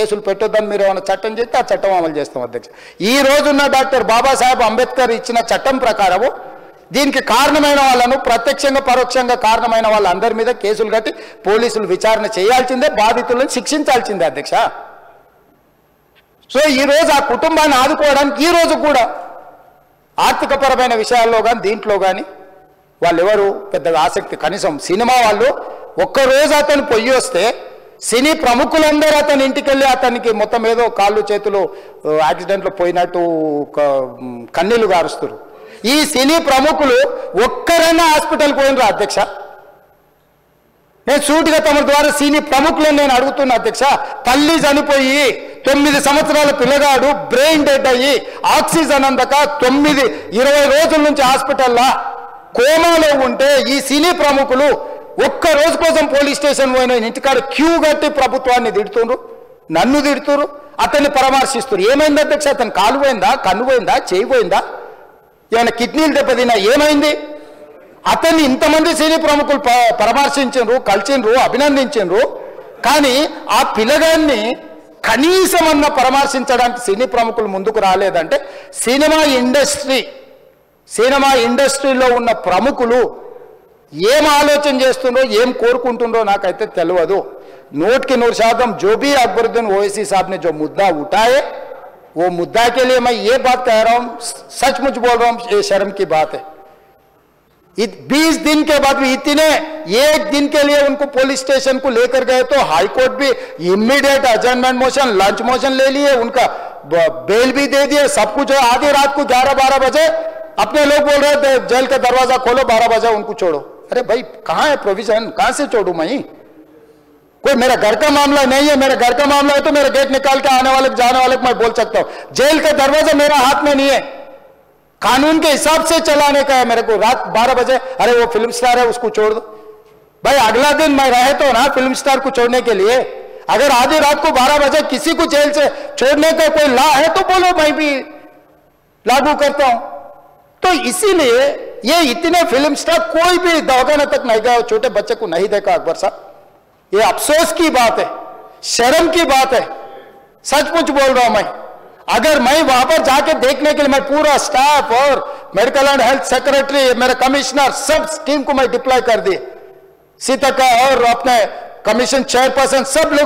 కేసులు పెట్టొద్దని మీరు ఏమైనా చట్టం చేస్తే ఆ చట్టం అమలు చేస్తాం అధ్యక్ష. ఈ రోజున్న డాక్టర్ బాబాసాహెబ్ అంబేద్కర్ ఇచ్చిన చట్టం ప్రకారము దీనికి కారణమైన వాళ్ళను ప్రత్యక్షంగా పరోక్షంగా కారణమైన వాళ్ళందరి మీద కేసులు కట్టి పోలీసులు విచారణ చేయాల్సిందే, బాధితులను శిక్షించాల్సిందే అధ్యక్ష. సో ఈరోజు ఆ కుటుంబాన్ని ఆదుకోవడానికి ఈ రోజు కూడా ఆర్థికపరమైన విషయాల్లో కానీ దీంట్లో కానీ వాళ్ళు ఎవరు పెద్దగా ఆసక్తి, కనీసం సినిమా వాళ్ళు ఒక్కరోజు అతను పొయ్యి వస్తే సినీ ప్రముఖులందరూ అతని ఇంటికి వెళ్ళి అతనికి మొత్తం ఏదో కాళ్ళు చేతులు యాక్సిడెంట్లో పోయినట్టు కన్నీళ్లు గారుస్తారు. ఈ సినీ ప్రముఖులు ఒక్కరైనా హాస్పిటల్కి పోయినరా అధ్యక్ష? నేను సూటిగా తమ ద్వారా సినీ ప్రముఖులను నేను అడుగుతున్నా అధ్యక్ష. తల్లి చనిపోయి 9 సంవత్సరాల పిల్లగాడు బ్రెయిన్ డెడ్ అయ్యి ఆక్సిజన్ అందక 20 రోజుల నుంచి హాస్పిటల్లో కోమాలో ఉంటే ఈ సినీ ప్రముఖులు ఒక్క రోజు కోసం పోలీస్ స్టేషన్ పోయిన ఇంటికాడ క్యూ కట్టి ప్రభుత్వాన్ని తిడుతున్నారు, నన్ను తిడుతున్నారు, అతన్ని పరామర్శిస్తున్నారు. ఏమైంది అధ్యక్ష? అతను కాలు పోయిందా, కన్ను పోయిందా, చేయి పోయిందా, ఏమైనా కిడ్నీలు దెబ్బతిన్నా, ఏమైంది? అతన్ని ఇంతమంది సినీ ప్రముఖులు పరామర్శించారు, కలిసిండ్రు, అభినందించారు. కానీ ఆ పిల్లగాన్ని కనీసమన్నా పరామర్శించడానికి సినీ ప్రముఖులు ముందుకు రాలేదంటే సినిమా ఇండస్ట్రీలో ఉన్న ప్రముఖులు ఏం ఆలోచన చేస్తుండ్రో, ఏం కోరుకుంటుండ్రో నాకైతే తెలియదు. 100% जो भी अकबरुद्दीन ओवैसी साहब ने जो मुद्दा उठाए वो मुद्दा के लिए मैं ये बात कह रहा हूं, सचमुच बोल रहा हूं, ये शर्म की बात है. 20 दिन के बाद भी इतने 1 दिन के लिए उनको पुलिस स्टेशन को लेकर गए तो हाईकोर्ट भी इमीडिएट अजर्नमेंट मोशन, लंच मोशन ले लिए, उनका बेल भी दे दिए, सब कुछ. आधी रात को 11-12 बजे अपने लोग बोल रहे थे जेल का दरवाजा खोलो, 12 बजे उनको छोड़ो. अरे भाई कहां है प्रोविजन, कहां से छोड़ू मैं? कोई मेरा घर का मामला नहीं है, मेरा घर का मामला है तो मेरा गेट निकाल के आने वाले जाने वाले को मैं बोल सकता हूं. जेल का दरवाजा मेरा हाथ में नहीं है, कानून के हिसाब से चलाने का है मेरे को. रात 12 बजे अरे वो फिल्म स्टार है उसको छोड़ दो. भाई अगला दिन मैं रहे तो ना फिल्म स्टार को छोड़ने के लिए. अगर आधी रात को 12 बजे किसी को जेल से छोड़ने का कोई लॉ है तो बोलो, मैं भी लागू करता हूं. तो इसीलिए ये इतने फिल्म स्टार कोई भी दवाखाना तक नहीं गया, छोटे बच्चे को नहीं देखा अकबर साहब. ये अफसोस की बात है, शर्म की बात है, सचमुच बोल रहा हूं मैं. अगर मैं वहां पर जाके देखने के लिए मैं पूरा स्टाफ और मेडिकल एंड हेल्थ सेक्रेटरी, मेरे कमिश्नर, सब टीम को मैं डिप्लॉय कर दिए, सीता का और अपने कमीशन चेयरपर्सन सब लोग